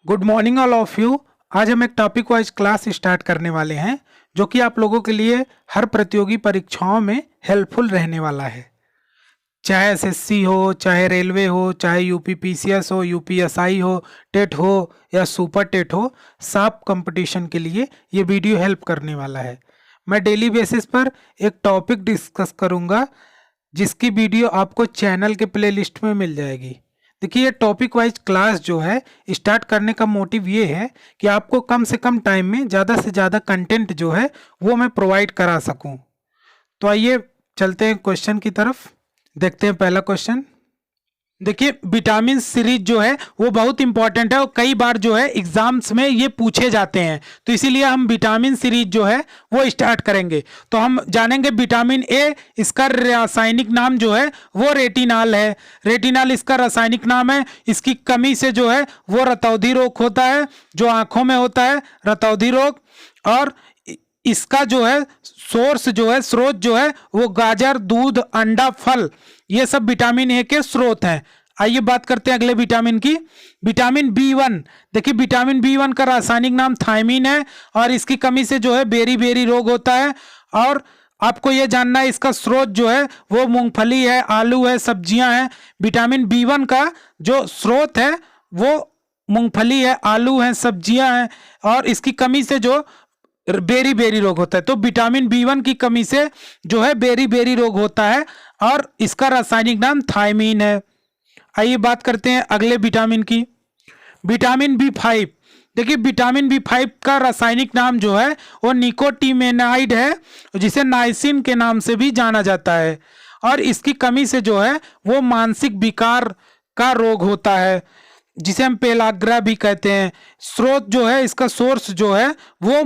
Good morning all of you. आज हम एक टॉपिक वाइज क्लास स्टार्ट करने वाले हैं जो कि आप लोगों के लिए हर प्रतियोगी परीक्षाओं में हेल्पफुल रहने वाला है। चाहे एसएससी हो, चाहे रेलवे हो, चाहे यूपीपीसीएस हो, यूपीएसआई हो, टेट हो या सुपर टेट हो, सब कंपटीशन के लिए ये वीडियो हेल्प करने वाला है। मैं डेली बेसिस पर एक टॉपिक डिस्कस करूँगा जिसकी वीडियो आपको चैनल के प्लेलिस्ट में मिल जाएगी। देखिए, ये टॉपिक वाइज क्लास जो है स्टार्ट करने का मोटिव ये है कि आपको कम से कम टाइम में ज़्यादा से ज़्यादा कंटेंट जो है वो मैं प्रोवाइड करा सकूं। तो आइए चलते हैं क्वेश्चन की तरफ। देखते हैं पहला क्वेश्चन। देखिए, विटामिन सीरीज जो है वो बहुत इंपॉर्टेंट है और कई बार जो है एग्जाम्स में ये पूछे जाते हैं, तो इसीलिए हम विटामिन सीरीज जो है वो स्टार्ट करेंगे। तो हम जानेंगे विटामिन ए, इसका रासायनिक नाम जो है वो रेटिनॉल है। रेटिनॉल इसका रासायनिक नाम है। इसकी कमी से जो है वो रतौंधी रोग होता है, जो आंखों में होता है रतौंधी रोग। और इसका जो है सोर्स जो है, स्रोत जो है वो गाजर, दूध, अंडा, फल, ये सब विटामिन ए के स्रोत हैं। आइए बात करते हैं अगले विटामिन की। Vitamin B1. देखिए, विटामिन बी1 का रासायनिक नाम थायमीन है और इसकी कमी से जो है बेरी बेरी रोग होता है। और आपको यह जानना है इसका स्रोत जो है वो मूंगफली है, आलू है, सब्जियां हैं। विटामिन बी1 का जो स्रोत है वो मूंगफली है, आलू है, सब्जियां हैं और इसकी कमी से जो बेरी बेरी रोग होता है। तो विटामिन बी1 की कमी से जो है बेरी बेरी रोग होता है और इसका रासायनिक नाम थायमीन है। आइए बात करते हैं अगले विटामिन की। Vitamin B5. देखिए, विटामिन बी5 का रासायनिक नाम जो है वो निकोटीमेनाइड है, जिसे नाइसिन के नाम से भी जाना जाता है। और इसकी कमी से जो है वो मानसिक विकार का रोग होता है, जिसे हम पेलाग्रा भी कहते हैं। स्रोत जो है, इसका सोर्स जो है वो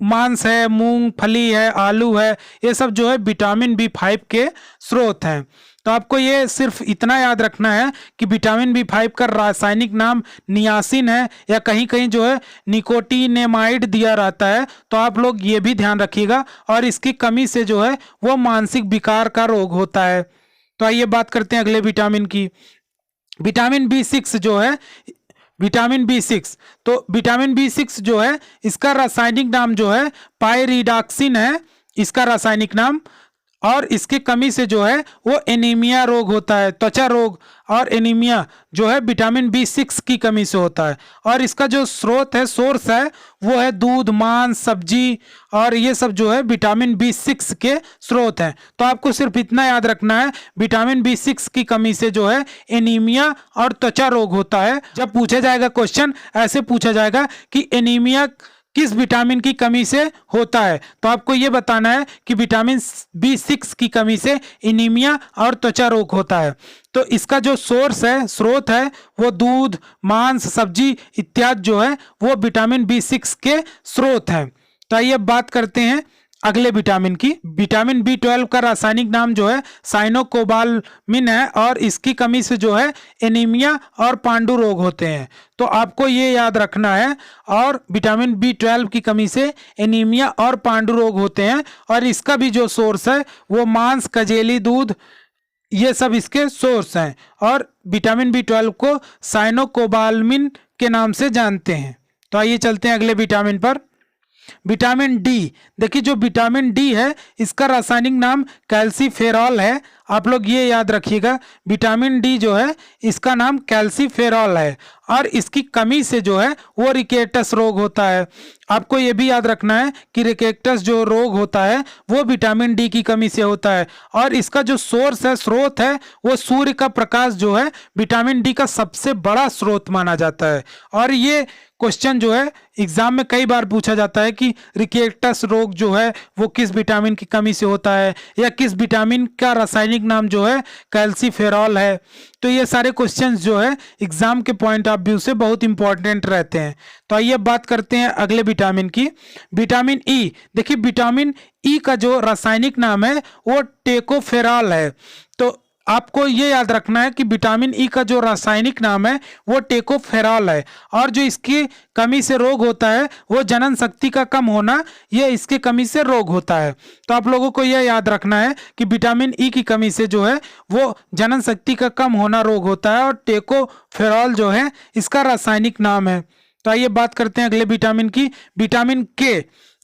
मांस है, मूंगफली है, आलू है, ये सब जो है विटामिन बी5 के स्रोत हैं। तो आपको ये सिर्फ इतना याद रखना है कि विटामिन बी5 का रासायनिक नाम नियासिन है या कहीं कहीं जो है निकोटीनेमाइड दिया रहता है, तो आप लोग ये भी ध्यान रखिएगा। और इसकी कमी से जो है वो मानसिक विकार का रोग होता है। तो आइए बात करते हैं अगले विटामिन की। विटामिन बी6 जो है, विटामिन बी6, तो विटामिन बी6 जो है इसका रासायनिक नाम जो है पायरिडॉक्सिन है, इसका रासायनिक नाम। और इसकी कमी से जो है वो एनीमिया रोग होता है, त्वचा रोग और एनीमिया जो है विटामिन बी6 की कमी से होता है। और इसका जो स्रोत है, सोर्स है, वो है दूध, मांस, सब्जी और ये सब जो है विटामिन बी6 के स्रोत हैं। तो आपको सिर्फ इतना याद रखना है, विटामिन बी6 की कमी से जो है एनीमिया और त्वचा रोग होता है। जब पूछा जाएगा क्वेश्चन, ऐसे पूछा जाएगा कि एनीमिया किस विटामिन की कमी से होता है, तो आपको यह बताना है कि विटामिन बी6 की कमी से एनीमिया और त्वचा रोग होता है। तो इसका जो सोर्स है, स्रोत है, वो दूध, मांस, सब्जी इत्यादि जो है वो विटामिन बी6 के स्रोत हैं। तो आइए बात करते हैं अगले विटामिन की। विटामिन बी12 का रासायनिक नाम जो है साइनोकोबालामिन है और इसकी कमी से जो है एनीमिया और पांडु रोग होते हैं। तो आपको ये याद रखना है। और विटामिन बी12 की कमी से एनीमिया और पांडु रोग होते हैं और इसका भी जो सोर्स है वो मांस, कजेली, दूध, ये सब इसके सोर्स हैं। और विटामिन बी12 को साइनोकोबालामिन के नाम से जानते हैं। तो आइए चलते हैं अगले विटामिन पर। Vitamin D. देखिए, जो विटामिन डी है इसका रासायनिक नाम कैल्सीफेरॉल है। आप लोग ये याद रखिएगा, विटामिन डी जो है इसका नाम कैल्सीफेरॉल है और इसकी कमी से जो है वो रिकेटस रोग होता है। आपको ये भी याद रखना है कि रिकेटस जो रोग होता है वो विटामिन डी की कमी से होता है। और इसका जो सोर्स है, स्रोत है, वो सूर्य का प्रकाश जो है विटामिन डी का सबसे बड़ा स्रोत माना जाता है। और ये क्वेश्चन जो है एग्जाम में कई बार पूछा जाता है कि रिकेटस रोग जो है वो किस विटामिन की कमी से होता है या किस विटामिन का रासायनिक नाम जो है कैल्सीफेरॉल है। तो ये सारे क्वेश्चंस जो है एग्जाम के पॉइंट ऑफ व्यू से बहुत इंपॉर्टेंट रहते हैं। तो आइए बात करते हैं अगले विटामिन की। Vitamin E. देखिए, विटामिन ई का जो रासायनिक नाम है वो टेकोफेरॉल है। तो आपको ये याद रखना है कि विटामिन ई का जो रासायनिक नाम है वो टेकोफेरॉल है और जो इसकी कमी से रोग होता है वो जनन शक्ति का कम होना, ये इसकी कमी से रोग होता है। तो आप लोगों को यह याद रखना है कि विटामिन ई की कमी से जो है वो जनन शक्ति का कम होना रोग होता है और टेकोफेरॉल जो है इसका रासायनिक नाम है। तो आइए बात करते हैं अगले विटामिन की, विटामिन के।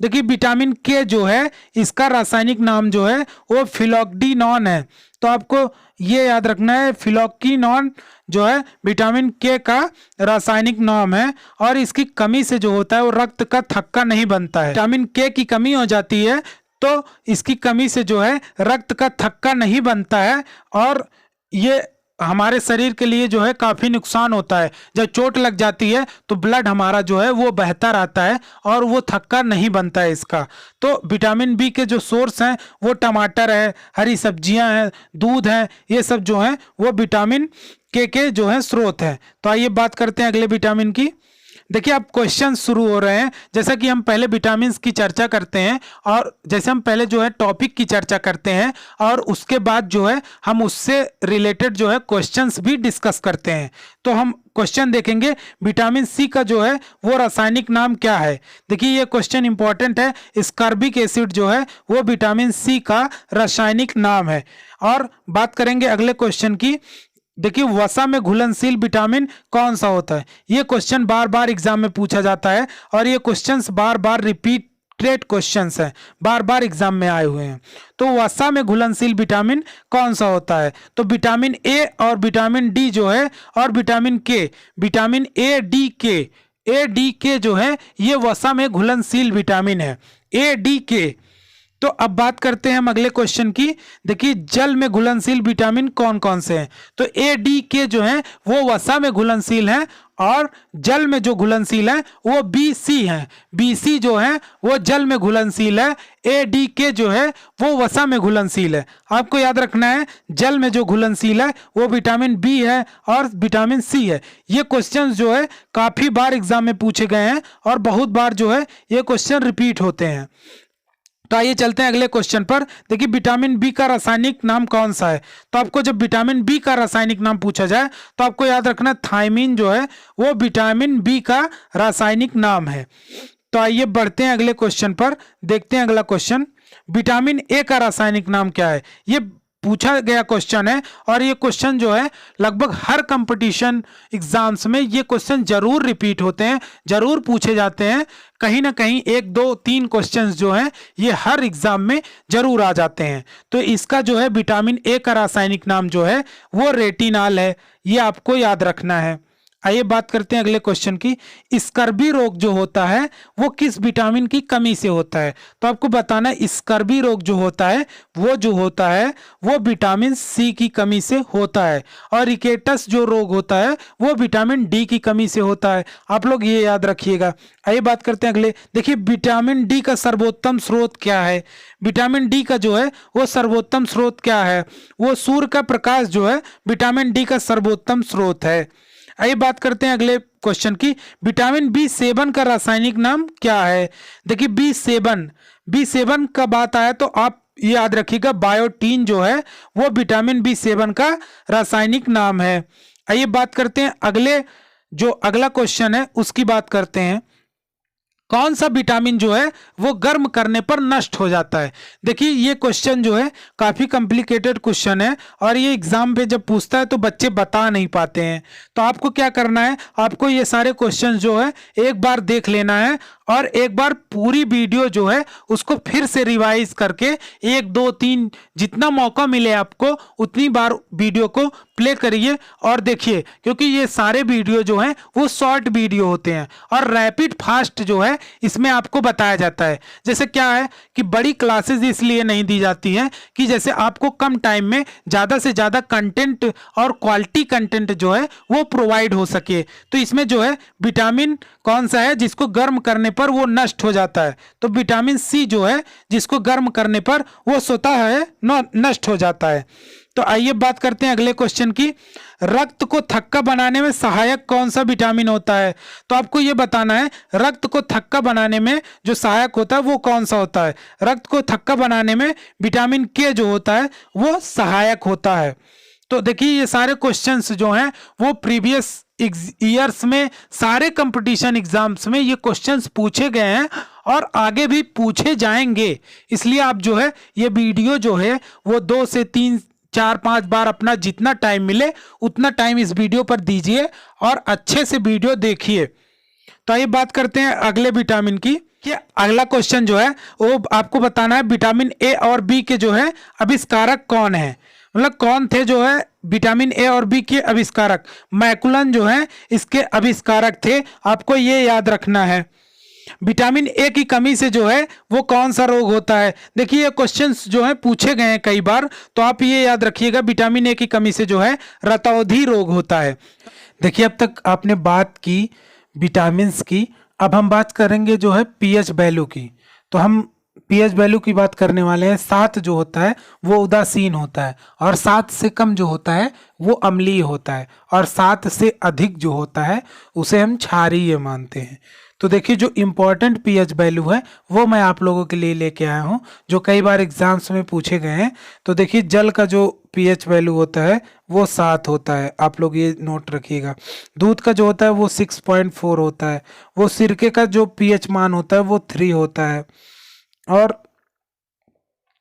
देखिए विटामिन के जो है इसका रासायनिक नाम जो है वो फिलॉक्डीनॉन है। तो आपको ये याद रखना है, फिलॉक्डीनॉन जो है विटामिन के का रासायनिक नाम है। और इसकी कमी से जो होता है वो रक्त का थक्का नहीं बनता है। विटामिन के की कमी हो जाती है तो इसकी कमी से जो है रक्त का थक्का नहीं बनता है और ये हमारे शरीर के लिए जो है काफ़ी नुकसान होता है। जब चोट लग जाती है तो ब्लड हमारा जो है वो बहता रहता है और वो थक्का नहीं बनता है इसका। तो विटामिन बी के जो सोर्स हैं वो टमाटर है, हरी सब्जियां हैं, दूध है, ये सब जो हैं वो विटामिन के जो है स्रोत हैं। तो आइए बात करते हैं अगले विटामिन की। देखिए अब क्वेश्चन शुरू हो रहे हैं। जैसा कि हम पहले विटामिन्स की चर्चा करते हैं और जैसे हम पहले जो है टॉपिक की चर्चा करते हैं और उसके बाद जो है हम उससे रिलेटेड जो है क्वेश्चंस भी डिस्कस करते हैं। तो हम क्वेश्चन देखेंगे विटामिन सी का जो है वो रासायनिक नाम क्या है। देखिए ये क्वेश्चन इंपॉर्टेंट है। स्कॉर्बिक एसिड जो है वो विटामिन सी का रासायनिक नाम है। और बात करेंगे अगले क्वेश्चन की। देखिए वसा में घुलनशील विटामिन कौन सा होता है। ये क्वेश्चन बार बार एग्जाम में पूछा जाता है और ये क्वेश्चंस बार बार रिपीटेड क्वेश्चंस हैं, बार बार एग्जाम में आए हुए हैं। तो वसा में घुलनशील विटामिन कौन सा होता है। तो विटामिन ए और विटामिन डी जो है और विटामिन के, विटामिन ए डी के जो है ये वसा में घुलनशील विटामिन है, ए डी के। तो अब बात करते हैं हम अगले क्वेश्चन की। देखिए जल में घुलनशील विटामिन कौन कौन से हैं। तो ए डी के जो है वो वसा में घुलनशील हैं और जल में जो घुलनशील है वो बी सी है, बी सी जो है वो जल में घुलनशील है, ए डी के जो है वो वसा में घुलनशील है। आपको याद रखना है जल में जो घुलनशील है वो विटामिन बी है और विटामिन सी है। ये क्वेश्चन जो है काफी बार एग्जाम में पूछे गए हैं और बहुत बार जो है ये क्वेश्चन रिपीट होते हैं। तो आइए चलते हैं अगले क्वेश्चन पर। देखिए विटामिन बी का रासायनिक नाम कौन सा है। तो आपको जब विटामिन बी का रासायनिक नाम पूछा जाए तो आपको याद रखना थायमीन जो है वो विटामिन बी का रासायनिक नाम है। तो आइए बढ़ते हैं अगले क्वेश्चन पर। देखते हैं अगला क्वेश्चन, विटामिन ए का रासायनिक नाम क्या है। ये पूछा गया क्वेश्चन है और ये क्वेश्चन जो है लगभग हर कंपटीशन एग्जाम्स में ये क्वेश्चन जरूर रिपीट होते हैं, जरूर पूछे जाते हैं। कहीं ना कहीं 1 2 3 क्वेश्चंस जो हैं ये हर एग्जाम में जरूर आ जाते हैं। तो इसका जो है विटामिन ए का रासायनिक नाम जो है वो रेटिनॉल है, ये आपको याद रखना है। आइए बात करते हैं अगले क्वेश्चन की। स्कर्वी रोग जो होता है वो किस विटामिन की कमी से होता है। तो आपको बताना है स्कर्वी रोग जो होता है वो विटामिन सी की कमी से होता है और रिकेटस जो रोग होता है वो विटामिन डी की कमी से होता है। आप लोग ये याद रखिएगा। आइए बात करते हैं अगले। देखिए विटामिन डी का सर्वोत्तम स्रोत क्या है। विटामिन डी का जो है वो सर्वोत्तम स्रोत क्या है, वो सूर्य का प्रकाश जो है विटामिन डी का सर्वोत्तम स्रोत है। आइए बात करते हैं अगले क्वेश्चन की। विटामिन बी सेवन का रासायनिक नाम क्या है। देखिए बी सेवन का बात आया तो आप ये याद रखिएगा बायोटीन जो है वो विटामिन बी सेवन का रासायनिक नाम है। आइए बात करते हैं अगला क्वेश्चन है उसकी बात करते हैं। कौन सा विटामिन जो है वो गर्म करने पर नष्ट हो जाता है। देखिए ये क्वेश्चन जो है काफ़ी कॉम्प्लिकेटेड क्वेश्चन है और ये एग्जाम पे जब पूछता है तो बच्चे बता नहीं पाते हैं। तो आपको क्या करना है, आपको ये सारे क्वेश्चन जो है एक बार देख लेना है और एक बार पूरी वीडियो जो है उसको फिर से रिवाइज करके 1 2 3 जितना मौका मिले आपको उतनी बार वीडियो को प्ले करिए और देखिए, क्योंकि ये सारे वीडियो जो हैं वो शॉर्ट वीडियो होते हैं और रैपिड फास्ट जो है इसमें आपको बताया जाता है। जैसे क्या है कि बड़ी क्लासेस इसलिए नहीं दी जाती हैं कि जैसे आपको कम टाइम में ज़्यादा से ज़्यादा कंटेंट और क्वालिटी कंटेंट जो है वो प्रोवाइड हो सके। तो इसमें जो है विटामिन कौन सा है जिसको गर्म करने पर वो नष्ट हो जाता है। तो विटामिन सी जो है जिसको गर्म करने पर वो स्वतः है नष्ट हो जाता है। तो आइए बात करते हैं अगले क्वेश्चन की। रक्त को थक्का बनाने में सहायक कौन सा विटामिन होता है। तो आपको ये बताना है रक्त को थक्का बनाने में जो सहायक होता है वो कौन सा होता है। रक्त को थक्का बनाने में विटामिन के जो होता है वो सहायक होता है। तो देखिए ये सारे क्वेश्चंस जो हैं वो प्रीवियस ईयर्स में सारे कंपटीशन एग्जाम्स में ये क्वेश्चंस पूछे गए हैं और आगे भी पूछे जाएंगे। इसलिए आप जो है ये वीडियो जो है वो 2 से 3 4 5 बार अपना जितना टाइम मिले उतना टाइम इस वीडियो पर दीजिए और अच्छे से वीडियो देखिए। तो तो आइए बात करते हैं अगले विटामिन की कि अगला क्वेश्चन जो है वो आपको बताना है विटामिन ए और बी के जो है आविष्कारक कौन है। मतलब कौन थे जो है विटामिन ए और बी के आविष्कारक। मैकुलन जो है इसके आविष्कारक थे, आपको ये याद रखना है। विटामिन ए की कमी से जो है वो कौन सा रोग होता है। देखिए ये क्वेश्चंस जो है पूछे गए हैं कई बार, तो आप ये याद रखिएगा विटामिन ए की कमी से जो है रतौंधी रोग होता है। देखिए अब तक आपने बात की विटामिन्स की, अब हम बात करेंगे जो है पीएच वैल्यू की। तो हम पीएच वैल्यू की बात करने वाले हैं। 7 जो होता है वो उदासीन होता है, और 7 से कम जो होता है वो अम्लीय होता है, और 7 से अधिक जो होता है उसे हम क्षारीय मानते हैं। तो देखिए जो इम्पोर्टेंट पीएच वैल्यू है वो मैं आप लोगों के लिए लेके आया हूँ, जो कई बार एग्जाम्स में पूछे गए हैं। तो देखिए जल का जो पीएच वैल्यू होता है वो 7 होता है, आप लोग ये नोट रखिएगा। दूध का जो होता है वो 6.4 होता है। वो सिरके का जो पीएच मान होता है वो 3 होता है। और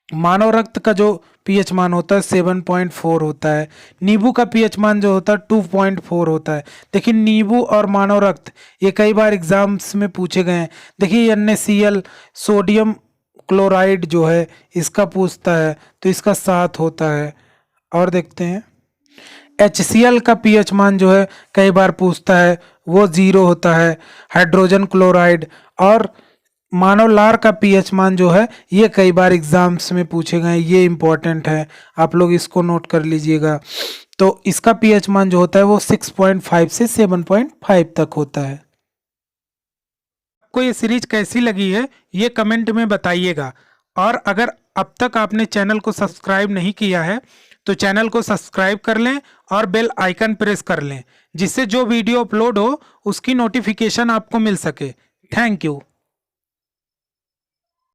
मानव रक्त का जो पीएच मान होता है 7.4 होता है। नींबू का पीएच मान जो होता है 2.4 होता है। देखिए नींबू और मानव रक्त ये कई बार एग्जाम्स में पूछे गए हैं। देखिए NaCl सोडियम क्लोराइड जो है इसका पूछता है, तो इसका 7 होता है। और देखते हैं HCl का पीएच मान जो है कई बार पूछता है, वो 0 होता है। हाइड्रोजन क्लोराइड और मानव लार का पीएच मान जो है ये कई बार एग्जाम्स में पूछे गए, ये इंपॉर्टेंट है, आप लोग इसको नोट कर लीजिएगा। तो इसका पीएच मान जो होता है वो 6.5 से 7.5 तक होता है। आपको ये सीरीज कैसी लगी है ये कमेंट में बताइएगा। और अगर अब तक आपने चैनल को सब्सक्राइब नहीं किया है तो चैनल को सब्सक्राइब कर लें और बेल आइकन प्रेस कर लें, जिससे जो वीडियो अपलोड हो उसकी नोटिफिकेशन आपको मिल सके। Thank you.